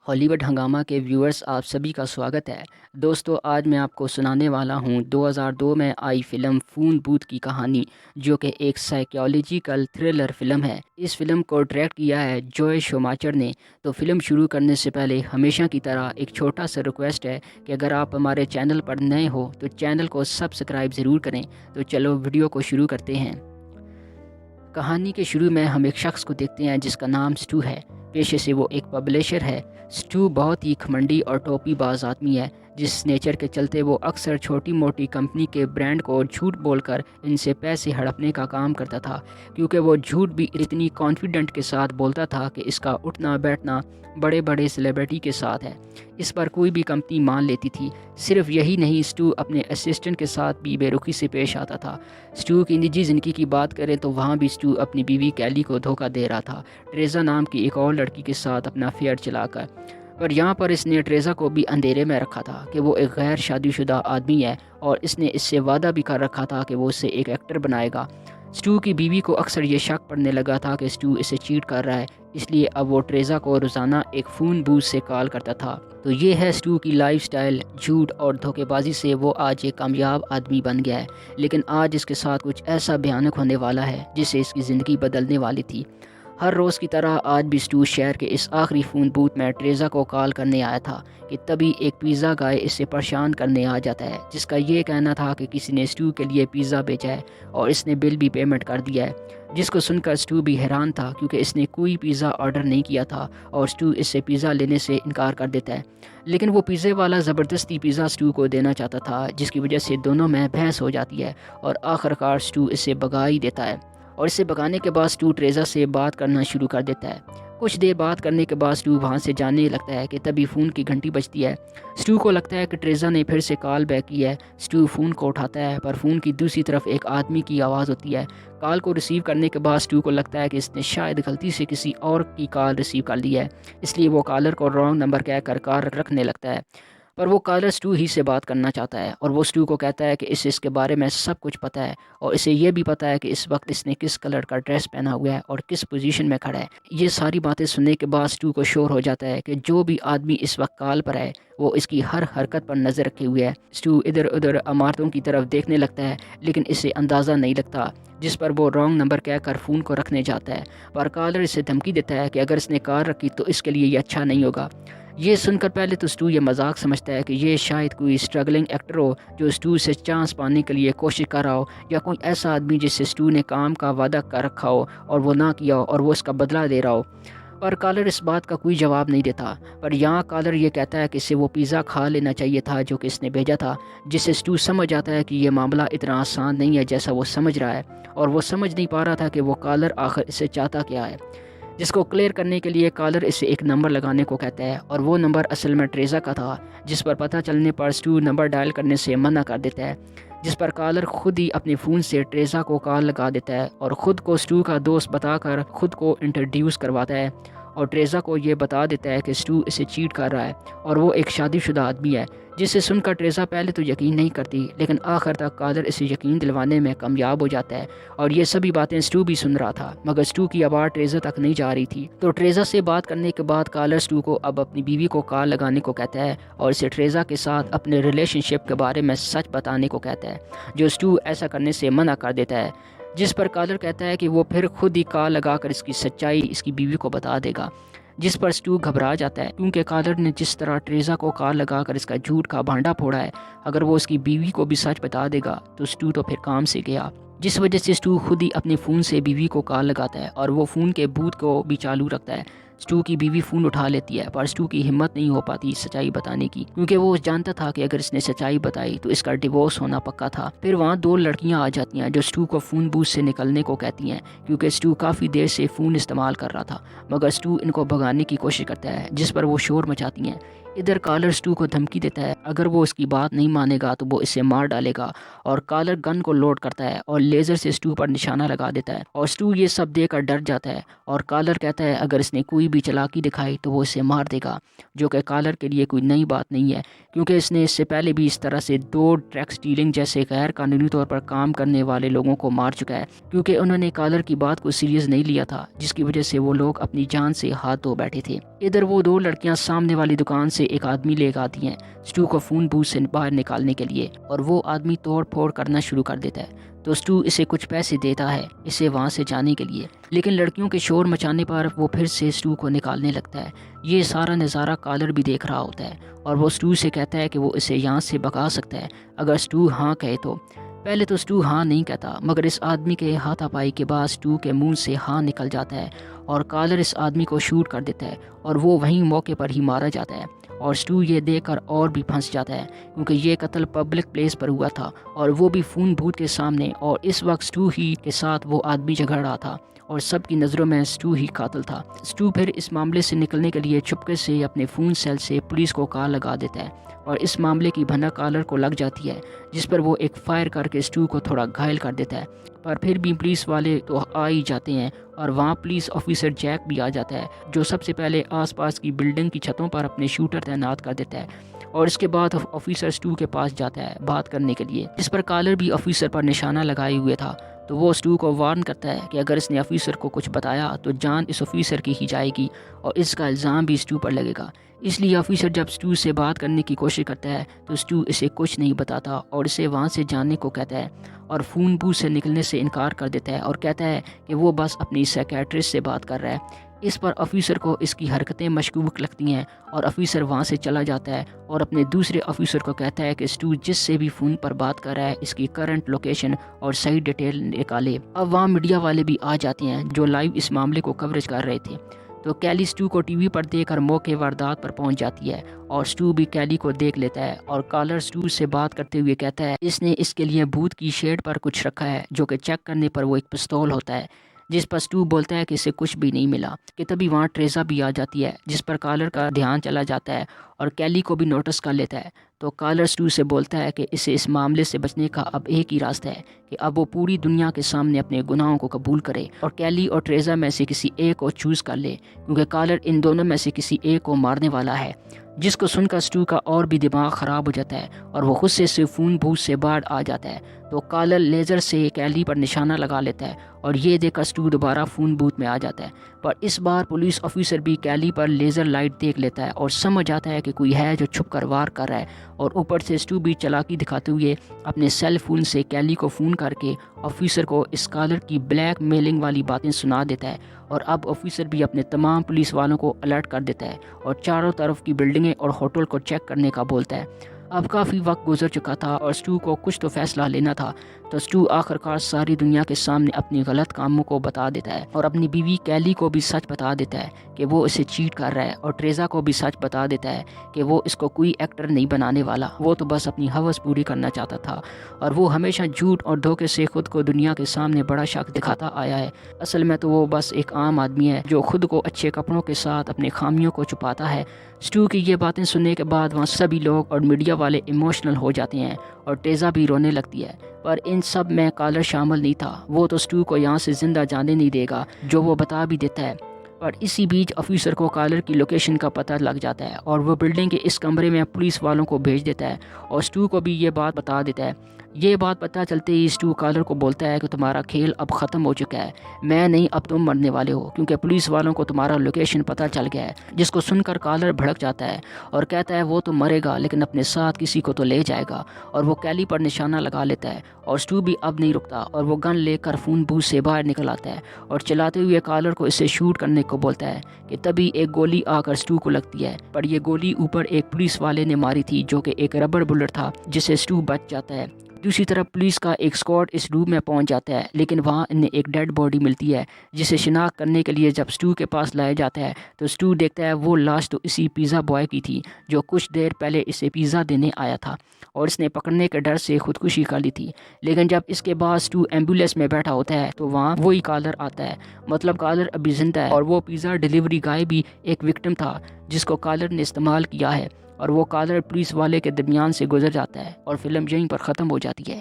ہالی ووڈ ہنگامہ کے ویورز آپ سبھی کا سواگت ہے۔ دوستو، آج میں آپ کو سنانے والا ہوں 2002 میں آئی فلم فون بوتھ کی کہانی، جو کہ ایک سائیکالوجیکل تھرلر فلم ہے۔ اس فلم کو ڈائریکٹ کیا ہے جوئے شوماچر نے۔ تو فلم شروع کرنے سے پہلے ہمیشہ کی طرح ایک چھوٹا سا ریکویسٹ ہے کہ اگر آپ ہمارے چینل پر نئے ہو تو چینل کو سبسکرائب ضرور کریں۔ تو چلو ویڈیو کو شروع کرتے ہیں۔ کہانی کے شروع میں ہم ایک شخص کو دیکھتے ہیں جس کا نام سٹو ہے۔ پیشے سے وہ ایک پبلشر ہے۔ سٹو بہت ہی کھمنڈی اور ٹوپی باز آدمی ہے، جس نیچر کے چلتے وہ اکثر چھوٹی موٹی کمپنی کے برانڈ کو جھوٹ بول کر ان سے پیسے ہڑپنے کا کام کرتا تھا، کیونکہ وہ جھوٹ بھی اتنی کانفیڈنٹ کے ساتھ بولتا تھا کہ اس کا اٹھنا بیٹھنا بڑے بڑے سیلیبریٹی کے ساتھ ہے۔ اس پر کوئی بھی کمپنی مان لیتی تھی۔ صرف یہی نہیں، سٹو اپنے اسسٹنٹ کے ساتھ بھی بے رخی سے پیش آتا تھا۔ سٹو کی نجی زندگی کی بات کریں تو وہاں بھی سٹو اپنی بیوی کیلی کو دھوکہ دے رہا تھا، ٹریزا نام کی ایک اور لڑکی کے ساتھ اپنا افیئر چلا کر۔ پر یہاں پر اس نے ٹریزا کو بھی اندھیرے میں رکھا تھا کہ وہ ایک غیر شادی شدہ آدمی ہے، اور اس نے اس سے وعدہ بھی کر رکھا تھا کہ وہ اسے ایک ایکٹر بنائے گا۔ سٹو کی بیوی کو اکثر یہ شک پڑنے لگا تھا کہ سٹو اسے چیٹ کر رہا ہے، اس لیے اب وہ ٹریزا کو روزانہ ایک فون بوتھ سے کال کرتا تھا۔ تو یہ ہے سٹو کی لائف سٹائل۔ جھوٹ اور دھوکے بازی سے وہ آج ایک کامیاب آدمی بن گیا ہے، لیکن آج اس کے ساتھ کچھ ایسا بھیانک ہونے والا ہے جس سے اس کی زندگی بدلنے والی تھی۔ ہر روز کی طرح آج بھی سٹو شہر کے اس آخری فون بوتھ میں ٹریزا کو کال کرنے آیا تھا کہ تبھی ایک پیزا گائے اس سے پریشان کرنے آ جاتا ہے، جس کا یہ کہنا تھا کہ کسی نے سٹو کے لیے پیزا بھیجا ہے اور اس نے بل بھی پیمنٹ کر دیا ہے، جس کو سن کر سٹو بھی حیران تھا کیونکہ اس نے کوئی پیزا آرڈر نہیں کیا تھا، اور سٹو اس سے پیزا لینے سے انکار کر دیتا ہے۔ لیکن وہ پیزے والا زبردستی پیزا سٹو کو دینا چاہتا تھا، جس کی وجہ سے دونوں میں بحث ہو جاتی ہے اور آخرکار سٹو اس سے بھگا ہی دیتا ہے، اور اسے بھگانے کے بعد سٹو ٹریزا سے بات کرنا شروع کر دیتا ہے۔ کچھ دیر بات کرنے کے بعد سٹو وہاں سے جانے لگتا ہے کہ تبھی فون کی گھنٹی بجتی ہے۔ سٹو کو لگتا ہے کہ ٹریزا نے پھر سے کال بیک کی ہے۔ سٹو فون کو اٹھاتا ہے، پر فون کی دوسری طرف ایک آدمی کی آواز ہوتی ہے۔ کال کو ریسیو کرنے کے بعد سٹو کو لگتا ہے کہ اس نے شاید غلطی سے کسی اور کی کال ریسیو کر لی ہے، اس لیے وہ کالر کو رانگ نمبر کہہ کر کال رکھنے لگتا ہے۔ پر وہ کالر سٹو ہی سے بات کرنا چاہتا ہے، اور وہ سٹو کو کہتا ہے کہ اسے اس کے بارے میں سب کچھ پتہ ہے، اور اسے یہ بھی پتہ ہے کہ اس وقت اس نے کس کلر کا ڈریس پہنا ہوا ہے اور کس پوزیشن میں کھڑا ہے۔ یہ ساری باتیں سننے کے بعد سٹو کو شور ہو جاتا ہے کہ جو بھی آدمی اس وقت کال پر ہے وہ اس کی ہر حرکت پر نظر رکھے ہوئے ہے۔ سٹو ادھر ادھر عمارتوں کی طرف دیکھنے لگتا ہے، لیکن اسے اندازہ نہیں لگتا، جس پر وہ رانگ نمبر کہہ کر فون کو رکھنے جاتا ہے۔ پر کالر اسے دھمکی دیتا ہے کہ اگر اس نے کال رکھی تو اس کے لیے یہ اچھا نہیں ہوگا۔ یہ سن کر پہلے تو سٹو یہ مذاق سمجھتا ہے کہ یہ شاید کوئی اسٹرگلنگ ایکٹر ہو جو سٹو سے چانس پانے کے لیے کوشش کر رہا ہو، یا کوئی ایسا آدمی جس سے سٹو نے کام کا وعدہ کر رکھا ہو اور وہ نہ کیا ہو اور وہ اس کا بدلہ دے رہا ہو۔ پر کالر اس بات کا کوئی جواب نہیں دیتا۔ پر یہاں کالر یہ کہتا ہے کہ اسے وہ پیزا کھا لینا چاہیے تھا جو کہ اس نے بھیجا تھا، جس سے سٹو سمجھ جاتا ہے کہ یہ معاملہ اتنا آسان نہیں ہے جیسا وہ سمجھ رہا ہے، اور وہ سمجھ نہیں پا رہا تھا کہ وہ کالر آخر اسے چاہتا کیا ہے، جس کو کلیئر کرنے کے لیے کالر اسے ایک نمبر لگانے کو کہتا ہے، اور وہ نمبر اصل میں ٹریزا کا تھا، جس پر پتہ چلنے پر سٹو نمبر ڈائل کرنے سے منع کر دیتا ہے، جس پر کالر خود ہی اپنے فون سے ٹریزا کو کال لگا دیتا ہے اور خود کو سٹو کا دوست بتا کر خود کو انٹروڈیوس کرواتا ہے، اور ٹریزا کو یہ بتا دیتا ہے کہ سٹو اسے چیٹ کر رہا ہے اور وہ ایک شادی شدہ آدمی ہے، جسے سن کر ٹریزا پہلے تو یقین نہیں کرتی، لیکن آخر تک کالر اسے یقین دلوانے میں کامیاب ہو جاتا ہے، اور یہ سبھی باتیں سٹو بھی سن رہا تھا، مگر سٹو کی آواز ٹریزا تک نہیں جا رہی تھی۔ تو ٹریزا سے بات کرنے کے بعد کالر سٹو کو اب اپنی بیوی کو کال لگانے کو کہتا ہے اور اسے ٹریزا کے ساتھ اپنے ریلیشن شپ کے بارے میں سچ بتانے کو کہتا ہے، جو سٹو ایسا کرنے سے منع کر دیتا ہے، جس پر کالر کہتا ہے کہ وہ پھر خود ہی کال لگا کر اس کی سچائی اس کی بیوی کو بتا دے گا، جس پر سٹو گھبرا جاتا ہے کیونکہ کالر نے جس طرح ٹریزا کو کال لگا کر اس کا جھوٹ کا بھانڈا پھوڑا ہے، اگر وہ اس کی بیوی کو بھی سچ بتا دے گا تو سٹو تو پھر کام سے گیا، جس وجہ سے سٹو خود ہی اپنے فون سے بیوی کو کال لگاتا ہے اور وہ فون کے بوتھ کو بھی چالو رکھتا ہے۔ سٹو کی بیوی فون اٹھا لیتی ہے، پر سٹو کی ہمت نہیں ہو پاتی سچائی بتانے کی، کیونکہ وہ جانتا تھا کہ اگر اس نے سچائی بتائی تو اس کا ڈیورس ہونا پکا تھا۔ پھر وہاں دو لڑکیاں آ جاتی ہیں جو سٹو کو فون بوتھ سے نکلنے کو کہتی ہیں، کیونکہ سٹو کافی دیر سے فون استعمال کر رہا تھا، مگر سٹو ان کو بھگانے کی کوشش کرتا ہے، جس پر وہ شور مچاتی ہیں۔ ادھر کالر سٹو کو دھمکی دیتا ہے، اگر وہ اس کی بات نہیں مانے گا تو وہ اسے مار ڈالے گا، اور کالر گن کو لوڈ کرتا ہے اور لیزر سے سٹو پر نشانہ لگا دیتا ہے، اور سٹو یہ سب دیکھ کر ڈر جاتا ہے، اور کالر کہتا ہے اگر اس نے کوئی تھوڑی بھی چلاکی دکھائی تو وہ اسے مار دے گا، جو کہ کالر کے لیے کوئی نئی بات نہیں ہے، کیونکہ اس نے اس سے پہلے بھی اس طرح سے 2 ٹیکس ڈیلنگ جیسے غیر قانونی طور پر کام کرنے والے لوگوں کو مار چکا ہے، کیونکہ انہوں نے کالر کی بات کو سیریس نہیں لیا تھا، جس کی وجہ سے وہ لوگ اپنی جان سے ہاتھ دھو بیٹھے تھے۔ ادھر وہ 2 لڑکیاں سامنے والی دکان سے ایک آدمی لے کر آتی ہیں اسٹو کو فون بوتھ سے باہر نکالنے کے لیے، اور وہ آدمی توڑ پھوڑ کرنا شروع کر دیتا ہے تو اسٹو اسے کچھ پیسے دیتا ہے اسے وہاں سے جانے کے لیے، لیکن لڑکیوں کے شور مچانے پر وہ پھر سے اسٹو کو نکالنے لگتا ہے۔ یہ سارا نظارہ کالر بھی دیکھ رہا ہوتا ہے اور وہ اسٹو سے کہتا ہے کہ وہ اسے یہاں سے بھگا سکتا ہے اگر اسٹو ہاں کہے تو۔ پہلے تو اسٹو ہاں نہیں کہتا، مگر اس آدمی کے ہاتھا پائی کے بعد اسٹو کے منہ سے ہاں نکل جاتا ہے اور کالر اس آدمی کو شوٹ کر دیتا ہے اور وہ وہیں موقع پر ہی مارا جاتا ہے، اور اسٹو یہ دیکھ کر اور بھی پھنس جاتا ہے کیونکہ یہ قتل پبلک پلیس پر ہوا تھا اور وہ بھی فون بوتھ کے سامنے، اور اس وقت اسٹو ہی کے ساتھ وہ آدمی جھگڑ رہا تھا اور سب کی نظروں میں اسٹو ہی قاتل تھا۔ اسٹو پھر اس معاملے سے نکلنے کے لیے چپکے سے اپنے فون سیل سے پولیس کو کال لگا دیتا ہے اور اس معاملے کی بھنک کالر کو لگ جاتی ہے، جس پر وہ ایک فائر کر کے اسٹو کو تھوڑا گھائل کر دیتا ہے، پر پھر بھی پولیس والے تو آ ہی جاتے ہیں اور وہاں پولیس آفیسر جیک بھی آ جاتا ہے، جو سب سے پہلے آس پاس کی بلڈنگ کی چھتوں پر اپنے شوٹر تعینات کر دیتا ہے، اور اس کے بعد آفیسر اسٹو کے پاس جاتا ہے بات کرنے کے لیے، جس پر کالر بھی آفیسر پر نشانہ لگائے ہوئے تھا۔ تو وہ اسٹو کو وارن کرتا ہے کہ اگر اس نے آفیسر کو کچھ بتایا تو جان اس آفیسر کی ہی جائے گی اور اس کا الزام بھی اسٹو پر لگے گا۔ اس لیے آفیسر جب اسٹو سے بات کرنے کی کوشش کرتا ہے تو اسٹو اسے کچھ نہیں بتاتا اور اسے وہاں سے جانے کو کہتا ہے اور فون بوتھ سے نکلنے سے انکار کر دیتا ہے اور کہتا ہے کہ وہ بس اپنی سیکیٹرسٹ سے بات کر رہا ہے۔ اس پر آفیسر کو اس کی حرکتیں مشکوک لگتی ہیں اور آفیسر وہاں سے چلا جاتا ہے اور اپنے دوسرے آفیسر کو کہتا ہے کہ اسٹو جس سے بھی فون پر بات کر رہا ہے اس کی کرنٹ لوکیشن اور صحیح ڈیٹیل نکالے۔ اب وہاں میڈیا والے بھی آ جاتے ہیں جو لائیو اس معاملے کو کوریج کر رہے تھے، تو کیلی اسٹو کو ٹی وی پر دیکھ کر موقع واردات پر پہنچ جاتی ہے اور اسٹو بھی کیلی کو دیکھ لیتا ہے اور کالر اسٹو سے بات کرتے ہوئے کہتا ہے اس نے اس کے لیے بھوت کی شیڈ پر کچھ رکھا ہے، جو کہ چیک کرنے پر وہ ایک پستول ہوتا ہے، جس پر اسٹو بولتا ہے کہ اسے کچھ بھی نہیں ملا، کہ تبھی وہاں ٹریزا بھی آ جاتی ہے جس پر کالر کا دھیان چلا جاتا ہے اور کیلی کو بھی نوٹس کر لیتا ہے، تو کالر اسٹو سے بولتا ہے کہ اسے اس معاملے سے بچنے کا اب ایک ہی راستہ ہے کہ اب وہ پوری دنیا کے سامنے اپنے گناہوں کو قبول کرے اور کیلی اور ٹریزا میں سے کسی ایک کو چوز کر لے، کیونکہ کالر ان دونوں میں سے کسی ایک کو مارنے والا ہے۔ جس کو سن کر اسٹو کا اور بھی دماغ خراب ہو جاتا ہے اور وہ غصے سے فون بوتھ سے باہر آ جاتا ہے، تو کالر لیزر سے کیلی پر نشانہ لگا لیتا ہے اور یہ دیکھ کر اسٹو دوبارہ فون بوتھ میں آ جاتا ہے، پر اس بار پولیس آفیسر بھی کیلی پر لیزر لائٹ دیکھ لیتا ہے اور سمجھ آتا ہے کہ کوئی ہے جو چھپ کر وار کر رہا ہے، اور اوپر سے اسٹو بھی چالاکی دکھاتے ہوئے اپنے سیل فون سے کیلی کو فون کر کے آفیسر کو اس کالر کی بلیک میلنگ والی باتیں سنا دیتا ہے، اور اب آفیسر بھی اپنے تمام پولیس والوں کو الرٹ کر دیتا ہے اور چاروں طرف کی بلڈنگیں اور ہوٹل کو چیک کرنے کا بولتا ہے۔ اب کافی وقت گزر چکا تھا اور اسٹو کو کچھ تو فیصلہ لینا تھا، تو اسٹو آخرکار ساری دنیا کے سامنے اپنی غلط کاموں کو بتا دیتا ہے اور اپنی بیوی کیلی کو بھی سچ بتا دیتا ہے کہ وہ اسے چیٹ کر رہا ہے، اور ٹریزا کو بھی سچ بتا دیتا ہے کہ وہ اس کو کوئی ایکٹر نہیں بنانے والا، وہ تو بس اپنی ہوس پوری کرنا چاہتا تھا اور وہ ہمیشہ جھوٹ اور دھوکے سے خود کو دنیا کے سامنے بڑا شخص دکھاتا آیا ہے۔ اصل میں تو وہ بس ایک عام آدمی ہے جو خود کو اچھے کپڑوں کے ساتھ اپنے خامیوں کو چھپاتا ہے۔ اسٹو کی یہ باتیں سننے کے بعد وہاں سبھی لوگ اور میڈیا والے ایموشنل ہو جاتے ہیں اور ٹیزا بھی رونے لگتی ہے، پر ان سب میں کالر شامل نہیں تھا، وہ تو اسٹو کو یہاں سے زندہ جانے نہیں دے گا، جو وہ بتا بھی دیتا ہے۔ پر اسی بیچ آفیسر کو کالر کی لوکیشن کا پتہ لگ جاتا ہے اور وہ بلڈنگ کے اس کمرے میں پولیس والوں کو بھیج دیتا ہے اور اسٹو کو بھی یہ بات بتا دیتا ہے۔ یہ بات پتہ چلتے ہی اسٹو کالر کو بولتا ہے کہ تمہارا کھیل اب ختم ہو چکا ہے، میں نہیں اب تم مرنے والے ہو، کیونکہ پولیس والوں کو تمہارا لوکیشن پتہ چل گیا ہے۔ جس کو سن کر کالر بھڑک جاتا ہے اور کہتا ہے وہ تو مرے گا لیکن اپنے ساتھ کسی کو تو لے جائے گا، اور وہ کیلی پر نشانہ لگا لیتا ہے اور اسٹو بھی اب نہیں رکتا اور وہ گن لے کر فون بوتھ سے باہر نکل آتا ہے اور چلاتے ہوئے کالر کو اسے شوٹ کرنے کو بولتا ہے کہ تبھی ایک گولی آ کر اسٹو کو لگتی ہے، پر یہ گولی اوپر ایک پولیس والے نے ماری تھی جو کہ ایک ربڑ بلٹ تھا، جس سے اسٹو بچ جاتا ہے۔ دوسری طرف پولیس کا ایک اسکواڈ اس روم میں پہنچ جاتا ہے، لیکن وہاں انہیں ایک ڈیڈ باڈی ملتی ہے جسے شناخت کرنے کے لیے جب اسٹو کے پاس لایا جاتا ہے تو اسٹو دیکھتا ہے وہ لاش تو اسی پیزا بوائے کی تھی جو کچھ دیر پہلے اسے پیزا دینے آیا تھا اور اس نے پکڑنے کے ڈر سے خودکشی کر لی تھی۔ لیکن جب اس کے بعد اسٹو ایمبولینس میں بیٹھا ہوتا ہے تو وہاں وہی کالر آتا ہے، مطلب کالر ابھی زندہ ہے اور وہ پیزا ڈیلیوری گائے بھی ایک وکٹم تھا جس کو کالر نے استعمال کیا ہے، اور وہ کالر پولیس والے کے درمیان سے گزر جاتا ہے اور فلم یہیں پر ختم ہو جاتی ہے۔